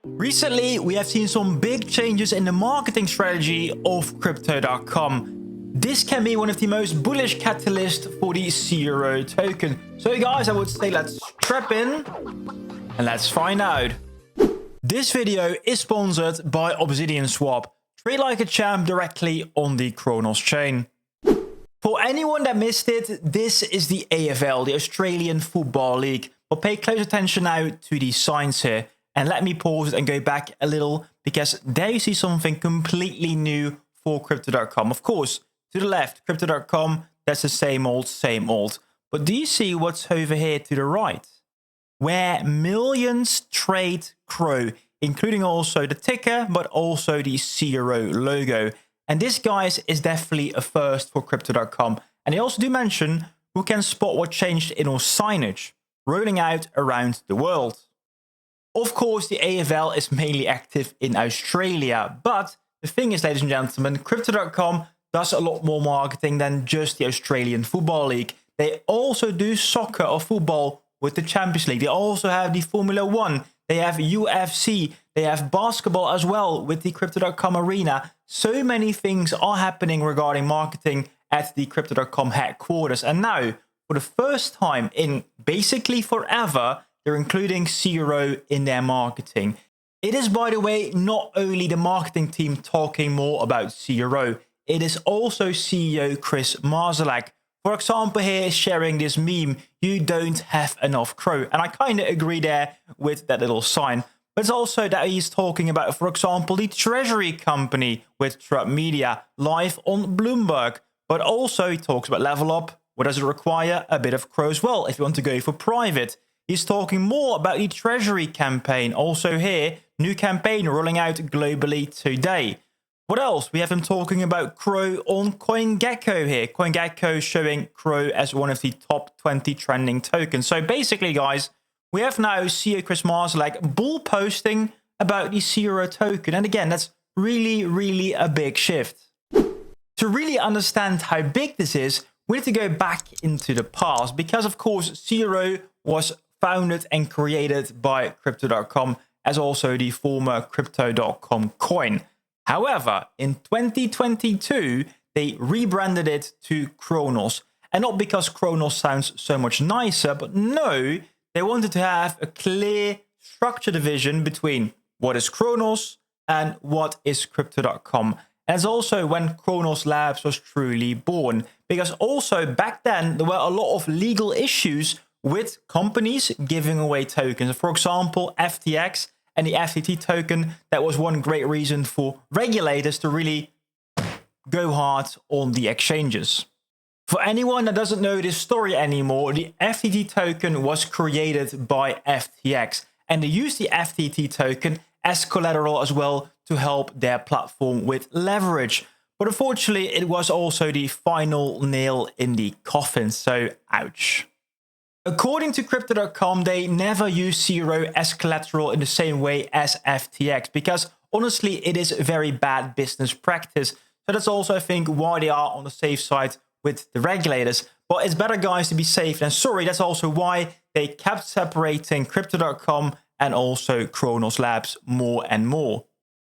Recently, we have seen some big changes in the marketing strategy of Crypto.com. This can be one of the most bullish catalysts for the CRO token. So guys, I would say let's strap in and let's find out. This video is sponsored by Obsidian Swap. Trade like a champ directly on the Cronos chain. For anyone that missed it, this is the AFL, the Australian Football League. But pay close attention now to these signs here. And let me pause and go back a little, because there you see something completely new for Crypto.com. Of course, to the left, Crypto.com, that's the same old, same old. But do you see what's over here to the right? Where millions trade CRO, including also the ticker, but also the CRO logo. And this, guys, is definitely a first for Crypto.com. And they also do mention who can spot what changed in our signage, rolling out around the world. Of course, the AFL is mainly active in Australia, but the thing is, ladies and gentlemen, Crypto.com does a lot more marketing than just the Australian Football League. They also do soccer or football with the Champions League. They also have the Formula 1, they have UFC, they have basketball as well with the Crypto.com arena. So many things are happening regarding marketing at the Crypto.com headquarters. And now, for the first time in basically forever, they're including CRO in their marketing. It is, by the way, not only the marketing team talking more about CRO, it is also CEO Chris Marszalek. For example, here is sharing this meme, "You don't have enough CRO." And I kind of agree there with that little sign. But it's also that he's talking about, for example, the treasury company with Trump Media live on Bloomberg. But also he talks about Level Up. What does it require? A bit of CRO as well if you want to go for private. He's talking more about the treasury campaign. Also here, new campaign rolling out globally today. What else? We have him talking about CRO on CoinGecko here. CoinGecko showing CRO as one of the top 20 trending tokens. So basically, guys, we have now CEO Chris Marszalek bull posting about the CRO token. And again, that's really a big shift. To really understand how big this is, we need to go back into the past, because of course, CRO was founded and created by Crypto.com as also the former Crypto.com coin. However, in 2022, they rebranded it to Cronos. And not because Cronos sounds so much nicer, but no, they wanted to have a clear structure division between what is Cronos and what is Crypto.com. And it's also when Cronos Labs was truly born. Because also back then, there were a lot of legal issues with companies giving away tokens. For example, FTX and the FTT token, that was one great reason for regulators to really go hard on the exchanges. For anyone that doesn't know this story anymore, the FTT token was created by FTX, and they used the FTT token as collateral as well to help their platform with leverage. But unfortunately, it was also the final nail in the coffin, so ouch. According to Crypto.com, they never use CRO as collateral in the same way as FTX, because honestly, it is very bad business practice. So that's also, I think, why they are on the safe side with the regulators. But it's better, guys, to be safe than sorry. That's also why they kept separating Crypto.com and also Cronos Labs more and more.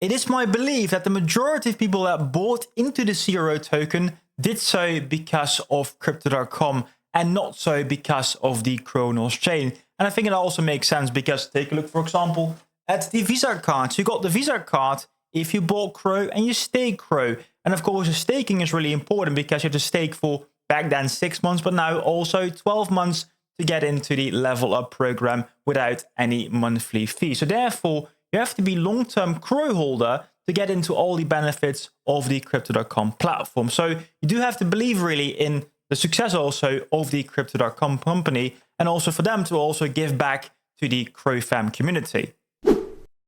It is my belief that the majority of people that bought into the CRO token did so because of Crypto.com and not so because of the Cronos chain. And I think it also makes sense because take a look, for example, at the Visa cards. You got the Visa card if you bought CRO and you stake CRO. And of course, the staking is really important because you have to stake for back then 6 months, but now also 12 months to get into the Level Up program without any monthly fee. So therefore, you have to be long-term CRO holder to get into all the benefits of the Crypto.com platform. So you do have to believe really in the success also of the Crypto.com company, and also for them to also give back to the CRO fam community.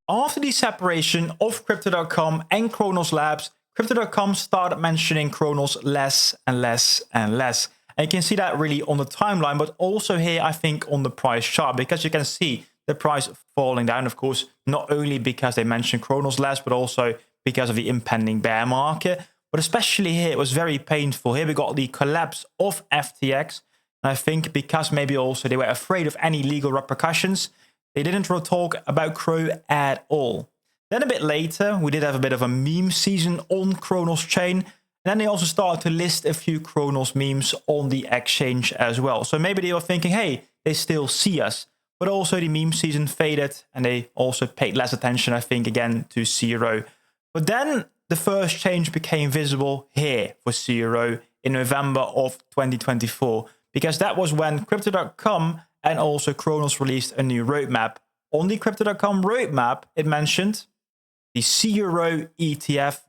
After the separation of Crypto.com and Cronos Labs, Crypto.com started mentioning Cronos less and less and less. And you can see that really on the timeline, but also here, I think, on the price chart, because you can see the price falling down, of course, not only because they mentioned Cronos less, but also because of the impending bear market. But especially here, it was very painful. Here we got the collapse of FTX. And I think because maybe also they were afraid of any legal repercussions, they didn't talk about CRO at all. Then a bit later, we did have a bit of a meme season on Cronos chain. And then they also started to list a few Cronos memes on the exchange as well. So maybe they were thinking, hey, they still see us. But also the meme season faded and they also paid less attention, I think, again to CRO. But then the first change became visible here for CRO in November of 2024. Because that was when Crypto.com and also Cronos released a new roadmap. On the Crypto.com roadmap, it mentioned the CRO ETF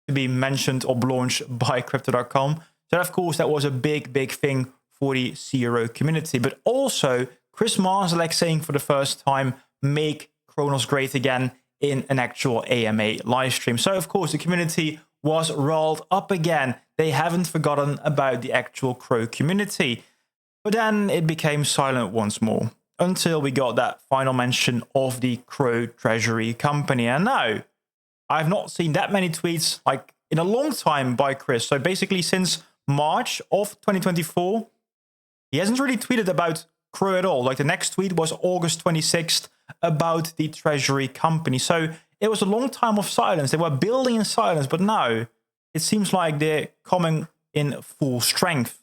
to be mentioned or launched by Crypto.com. So of course, that was a big thing for the CRO community. But also, Chris Marszalek saying for the first time, make Cronos great again in an actual AMA live stream. So of course, the community was rolled up again. They haven't forgotten about the actual CRO community. But then it became silent once more until we got that final mention of the CRO treasury company. And now I've not seen that many tweets like in a long time by Chris. So basically since March of 2024, he hasn't really tweeted about CRO at all. Like the next tweet was August 26th about the treasury company. So it was a long time of silence. They were building in silence, but now it seems like they're coming in full strength.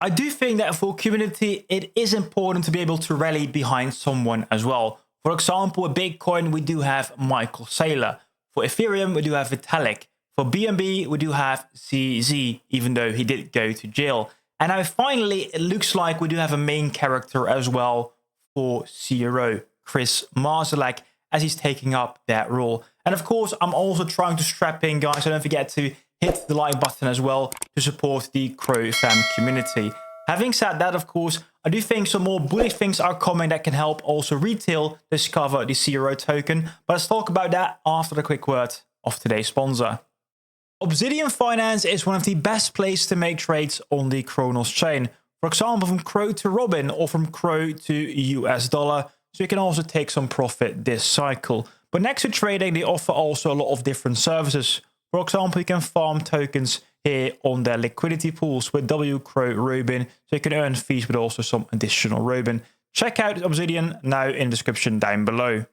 I do think that for community, it is important to be able to rally behind someone as well. For example, with Bitcoin, we do have Michael Saylor. For Ethereum, we do have Vitalik. For BNB, we do have CZ, even though he did go to jail. And now finally, it looks like we do have a main character as well for CRO, Chris Marszalek, as he's taking up that role. And of course, I'm also trying to strap in, guys, so don't forget to hit the like button as well to support the CRO fam community. Having said that, of course, I do think some more bullish things are coming that can help also retail discover the CRO token. But let's talk about that after the quick word of today's sponsor. Obsidian Finance is one of the best places to make trades on the Cronos chain. For example, from CRO to Robin or from CRO to US dollar. So you can also take some profit this cycle. But next to trading, they offer also a lot of different services. For example, you can farm tokens here on their liquidity pools with WCRO Robin, so you can earn fees with also some additional Robin. Check out Obsidian now in the description down below.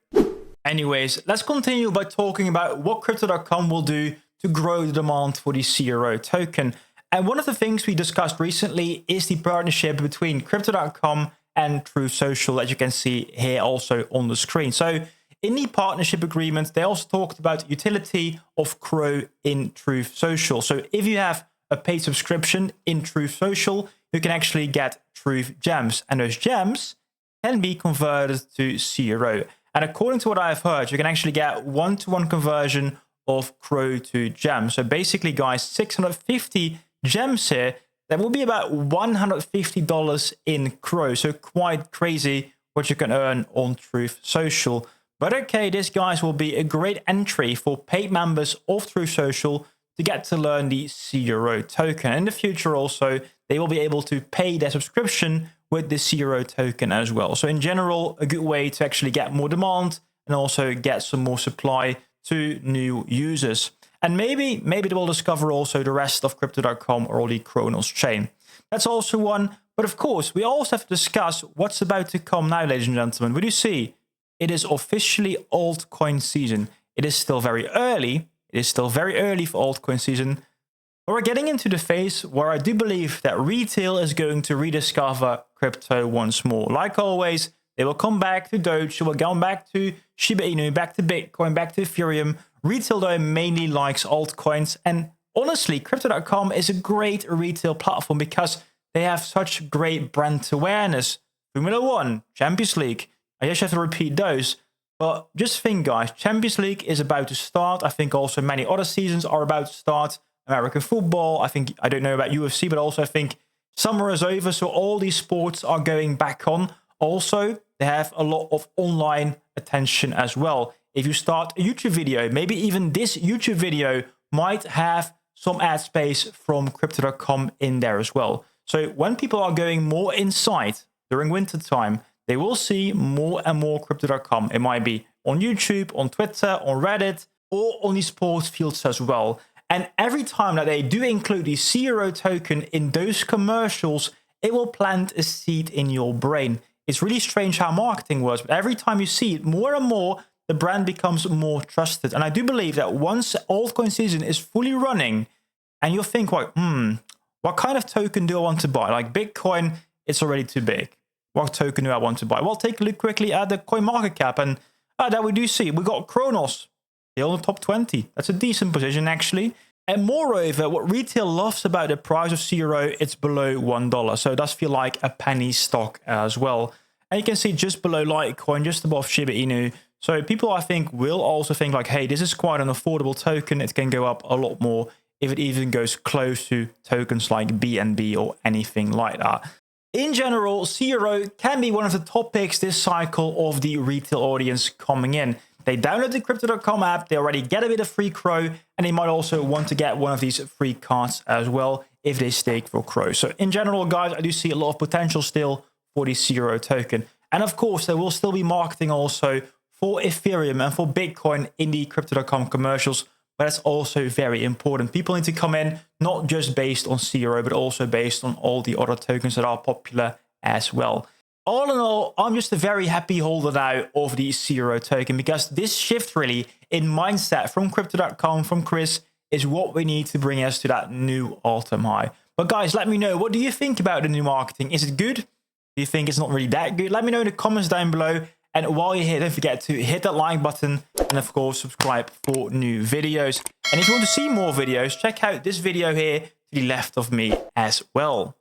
Anyways, let's continue by talking about what Crypto.com will do to grow the demand for the CRO token. And one of the things we discussed recently is the partnership between Crypto.com and Truth Social, as you can see here also on the screen. So in the partnership agreement, they also talked about utility of CRO in Truth Social. So if you have a paid subscription in Truth Social, you can actually get Truth Gems. And those gems can be converted to CRO. And according to what I've heard, you can actually get one-to-one conversion of CRO to gems. So basically, guys, 650 gems here, that will be about $150 in CRO. So quite crazy what you can earn on Truth Social. But okay, this, guys, will be a great entry for paid members of Truth Social to get to learn the CRO token. In the future also, they will be able to pay their subscription with the CRO token as well. So in general, a good way to actually get more demand and also get some more supply to new users. And maybe they will discover also the rest of Crypto.com or the Cronos chain. That's also one. But of course, we also have to discuss what's about to come now, ladies and gentlemen. What do you see? It is officially altcoin season. It is still very early. It is still very early for altcoin season. But we're getting into the phase where I do believe that retail is going to rediscover crypto once more. Like always, they will come back to Doge, they will go back to Shiba Inu, back to Bitcoin, back to Ethereum. Retail, though, mainly likes altcoins. And honestly, Crypto.com is a great retail platform because they have such great brand awareness. Formula 1, Champions League. I just have to repeat those. But just think, guys, Champions League is about to start. I think also many other seasons are about to start. American football, I don't know about UFC, but also I think summer is over. So all these sports are going back on. Also, they have a lot of online attention as well. If you start a YouTube video, maybe even this YouTube video might have some ad space from Crypto.com in there as well. So when people are going more inside during winter time, they will see more and more Crypto.com. It might be on YouTube, on Twitter, on Reddit, or on the sports fields as well. And every time that they do include the CRO token in those commercials, it will plant a seed in your brain. It's really strange how marketing works, but every time you see it more and more, the brand becomes more trusted. And I do believe that once altcoin season is fully running and you'll think like, what kind of token do I want to buy? Like Bitcoin, it's already too big. What token do I want to buy? Well, take a look quickly at the coin market cap, and that we do see. We got Cronos, still in the top 20. That's a decent position, actually. And moreover, what retail loves about the price of CRO, it's below $1. So it does feel like a penny stock as well. And you can see just below Litecoin, just above Shiba Inu. So people, I think, will also think like, hey, this is quite an affordable token. It can go up a lot more if it even goes close to tokens like BNB or anything like that. In general, CRO can be one of the top picks this cycle of the retail audience coming in. They download the Crypto.com app, they already get a bit of free CRO, and they might also want to get one of these free cards as well if they stake for CRO. So in general, guys, I do see a lot of potential still for the CRO token. And of course, there will still be marketing also for Ethereum and for Bitcoin in the Crypto.com commercials, but that's also very important. People need to come in not just based on CRO, but also based on all the other tokens that are popular as well. All in all, I'm just a very happy holder now of the CRO token, because this shift really in mindset from Crypto.com, from Chris, is what we need to bring us to that new all-time high. But guys, let me know, what do you think about the new marketing? Is it good? Do you think it's not really that good? Let me know in the comments down below. And while you're here, don't forget to hit that like button and of course subscribe for new videos. And if you want to see more videos, check out this video here to the left of me as well.